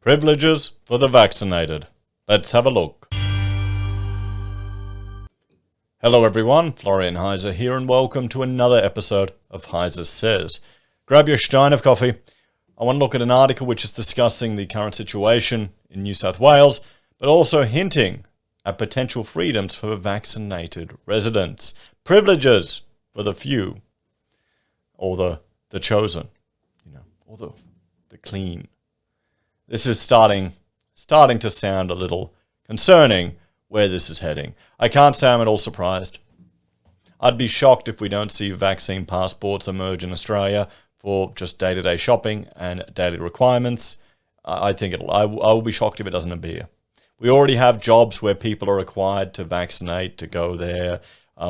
Privileges for the vaccinated. Let's have a look. Hello everyone, Florian.heise here and welcome to another episode of HeiseSays. Grab your stein of coffee. I want to look at an article which is discussing the current situation in New South Wales, but also hinting at potential freedoms for vaccinated residents. Privileges for the few, or the chosen, or the clean. This is starting to sound a little concerning where this is heading. I can't say I'm at all surprised. I'd be shocked if we don't see vaccine passports emerge in Australia for just day-to-day shopping and daily requirements. I will be shocked if it doesn't appear. We already have jobs where people are required to vaccinate to go there.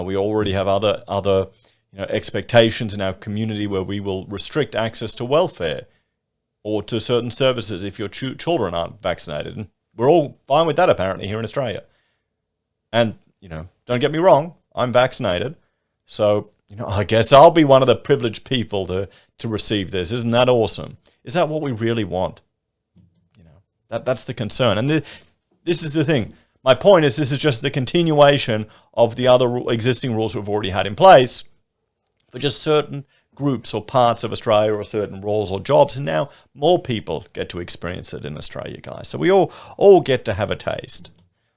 We already have other expectations in our community where we will restrict access to welfare or to certain services if your children aren't vaccinated. And we're all fine with that apparently here in Australia. And, don't get me wrong, I'm vaccinated. So, I guess I'll be one of the privileged people to receive this. Isn't that awesome? Is that what we really want? That's the concern. And this is the thing. My point is this is just the continuation of the other existing rules we've already had in place for just certain groups or parts of Australia or certain roles or jobs. And now more people get to experience it in Australia, guys. So we all get to have a taste.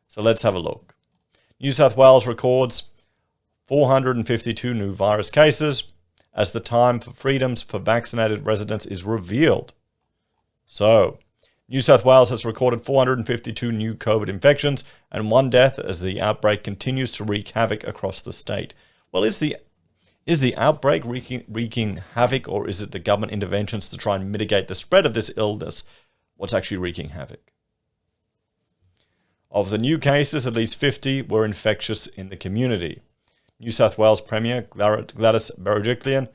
So let's have a look. New South Wales records 452 new virus cases as the time for freedoms for vaccinated residents is revealed. So, New South Wales has recorded 452 new COVID infections and one death as the outbreak continues to wreak havoc across the state. Well, is the outbreak wreaking havoc, or is it the government interventions to try and mitigate the spread of this illness what's actually wreaking havoc? Of the new cases, at least 50 were infectious in the community. New South Wales Premier Gladys Berejiklian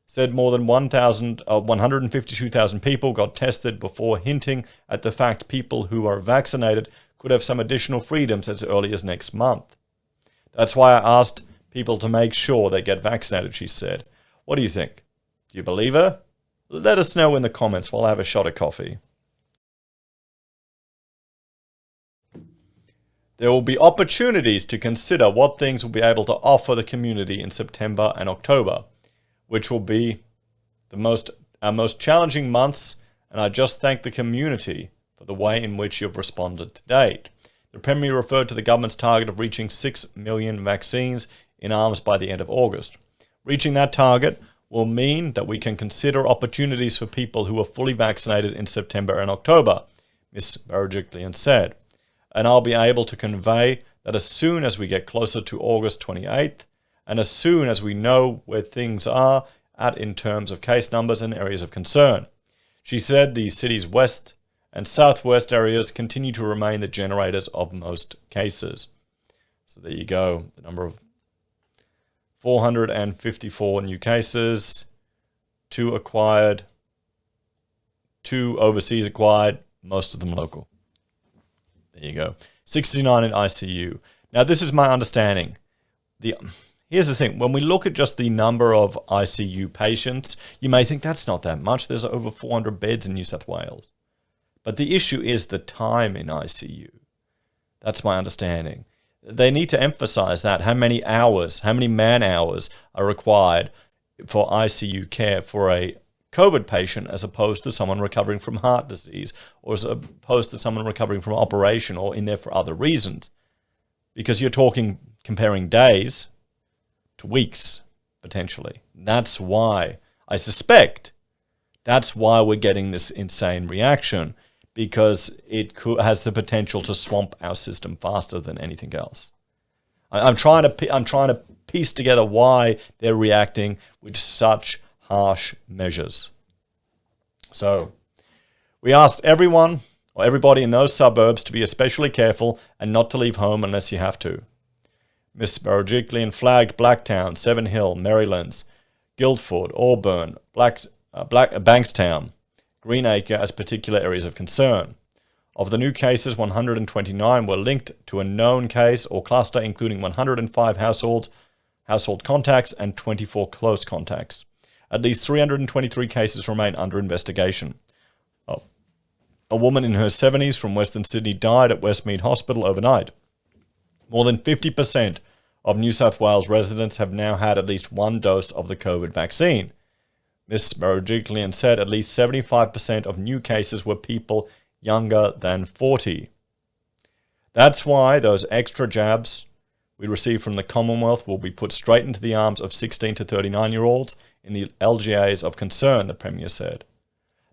said more than 152,000 people got tested before hinting at the fact people who are vaccinated could have some additional freedoms as early as next month. That's why I asked people to make sure they get vaccinated, she said. What do you think? Do you believe her? Let us know in the comments while I have a shot of coffee. There will be opportunities to consider what things we'll be able to offer the community in September and October, which will be our most challenging months, and I just thank the community for the way in which you've responded to date. The Premier referred to the government's target of reaching 6 million vaccines in arms by the end of August. Reaching that target will mean that we can consider opportunities for people who are fully vaccinated in September and October, Ms. Berejiklian said. And I'll be able to convey that as soon as we get closer to August 28th, and as soon as we know where things are at in terms of case numbers and areas of concern. She said the city's west and southwest areas continue to remain the generators of most cases. So there you go, the number of 454 new cases, 2 acquired, 2 overseas acquired, most of them local. There you go. 69 in ICU. Now, this is my understanding. Here's the thing. When we look at just the number of ICU patients, you may think that's not that much. There's over 400 beds in New South Wales. But the issue is the time in ICU. That's my understanding. They need to emphasize that. How many hours, how many man hours are required for ICU care for a COVID patient as opposed to someone recovering from heart disease or as opposed to someone recovering from operation or in there for other reasons. Because you're comparing days to weeks, potentially. That's why, I suspect, that's why we're getting this insane reaction, because it has the potential to swamp our system faster than anything else. I'm trying to piece together why they're reacting with such harsh measures. So, we asked everyone or everybody in those suburbs to be especially careful and not to leave home unless you have to. Ms. Berejiklian flagged Blacktown, Seven Hill, Marylands, Guildford, Auburn, Bankstown, Greenacre as particular areas of concern. Of the new cases, 129 were linked to a known case or cluster, including 105 household contacts and 24 close contacts. At least 323 cases remain under investigation. A woman in her 70s from Western Sydney died at Westmead Hospital overnight. More than 50% of New South Wales residents have now had at least one dose of the COVID vaccine. Ms. Marojiklian said at least 75% of new cases were people younger than 40. That's why those extra jabs we receive from the Commonwealth will be put straight into the arms of 16 to 39-year-olds in the LGAs of concern, the Premier said.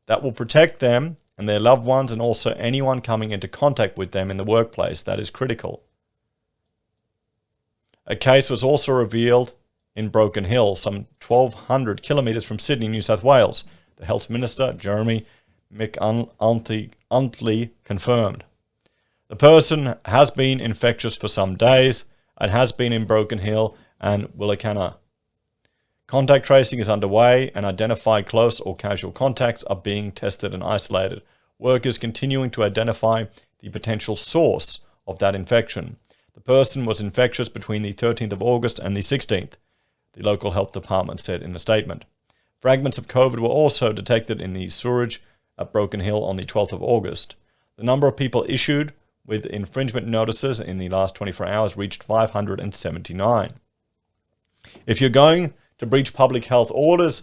That will protect them and their loved ones and also anyone coming into contact with them in the workplace. That is critical. A case was also revealed in Broken Hill, some 1,200 kilometres from Sydney, New South Wales. The Health Minister, Jeremy McUntley, confirmed. The person has been infectious for some days and has been in Broken Hill and Willikana. Contact tracing is underway and identified close or casual contacts are being tested and isolated. Work is continuing to identify the potential source of that infection. The person was infectious between the 13th of August and the 16th, the local health department said in a statement. Fragments of COVID were also detected in the sewerage at Broken Hill on the 12th of August. The number of people issued with infringement notices in the last 24 hours reached 579. If you're going to breach public health orders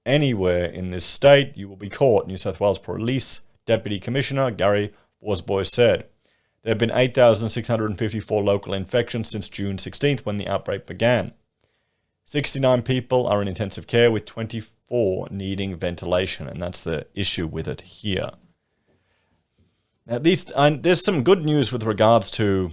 anywhere in this state, you will be caught, New South Wales Police Deputy Commissioner Gary Worsboy said. There have been 8,654 local infections since June 16th when the outbreak began. 69 people are in intensive care with 24 needing ventilation, and that's the issue with it here. At least there's some good news with regards to,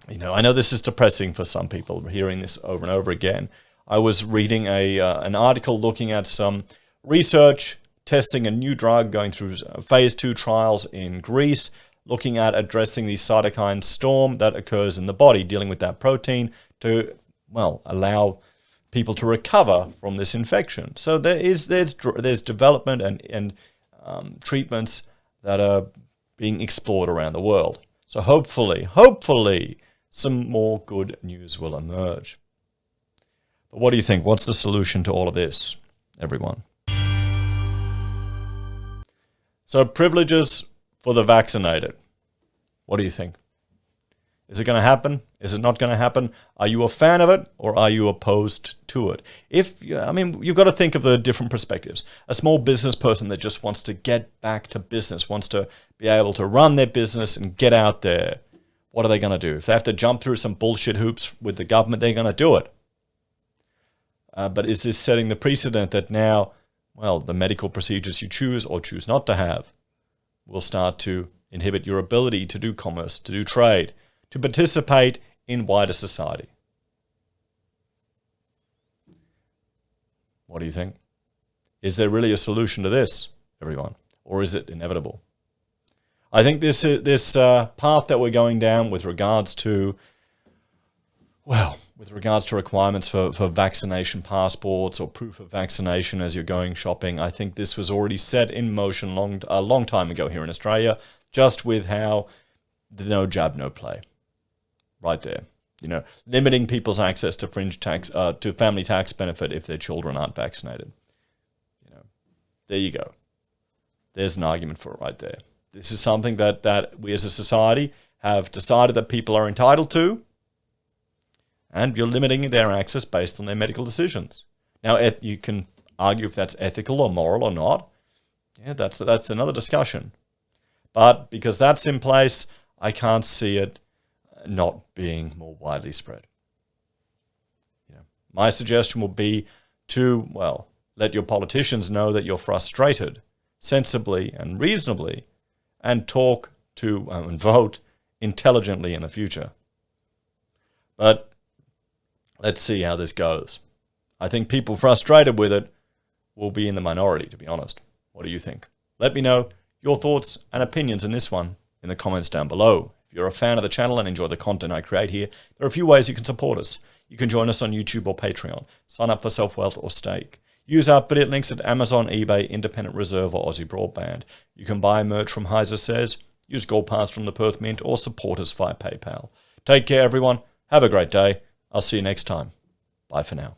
I know this is depressing for some people, hearing this over and over again. I was reading an article looking at some research testing a new drug going through phase 2 trials in Greece, looking at addressing the cytokine storm that occurs in the body, dealing with that protein to, allow people to recover from this infection. So there's development and treatments that are being explored around the world. So hopefully, some more good news will emerge. But what do you think? What's the solution to all of this, everyone? So privileges for the vaccinated. What do you think? Is it going to happen? Is it not going to happen? Are you a fan of it or are you opposed to it? You've got to think of the different perspectives. A small business person that just wants to get back to business, wants to be able to run their business and get out there. What are they going to do? If they have to jump through some bullshit hoops with the government, they're going to do it. But is this setting the precedent that now, the medical procedures you choose or choose not to have will start to inhibit your ability to do commerce, to do trade, to participate in wider society? What do you think? Is there really a solution to this, everyone? Or is it inevitable? I think this path that we're going down with regards to requirements for vaccination passports or proof of vaccination as you're going shopping, I think this was already set in motion a long time ago here in Australia, just with how the no jab, no play. Right there. Limiting people's access to fringe tax, to family tax benefit if their children aren't vaccinated. There you go. There's an argument for it right there. This is something that we as a society have decided that people are entitled to, and you're limiting their access based on their medical decisions. Now, you can argue if that's ethical or moral or not. Yeah, that's another discussion. But because that's in place, I can't see it not being more widely spread. My suggestion would be to, let your politicians know that you're frustrated, sensibly and reasonably, and talk to and vote intelligently in the future. But let's see how this goes. I think people frustrated with it will be in the minority, to be honest. What do you think? Let me know your thoughts and opinions in this one in the comments down below. If you're a fan of the channel and enjoy the content I create here, there are a few ways you can support us. You can join us on YouTube or Patreon. Sign up for SelfWealth or Stake. Use our affiliate links at Amazon, eBay, Independent Reserve or AussieBroadband. You can buy merch from HeiseSays, use Gold Pass from the Perth Mint, or support us via PayPal. Take care, everyone. Have a great day. I'll see you next time. Bye for now.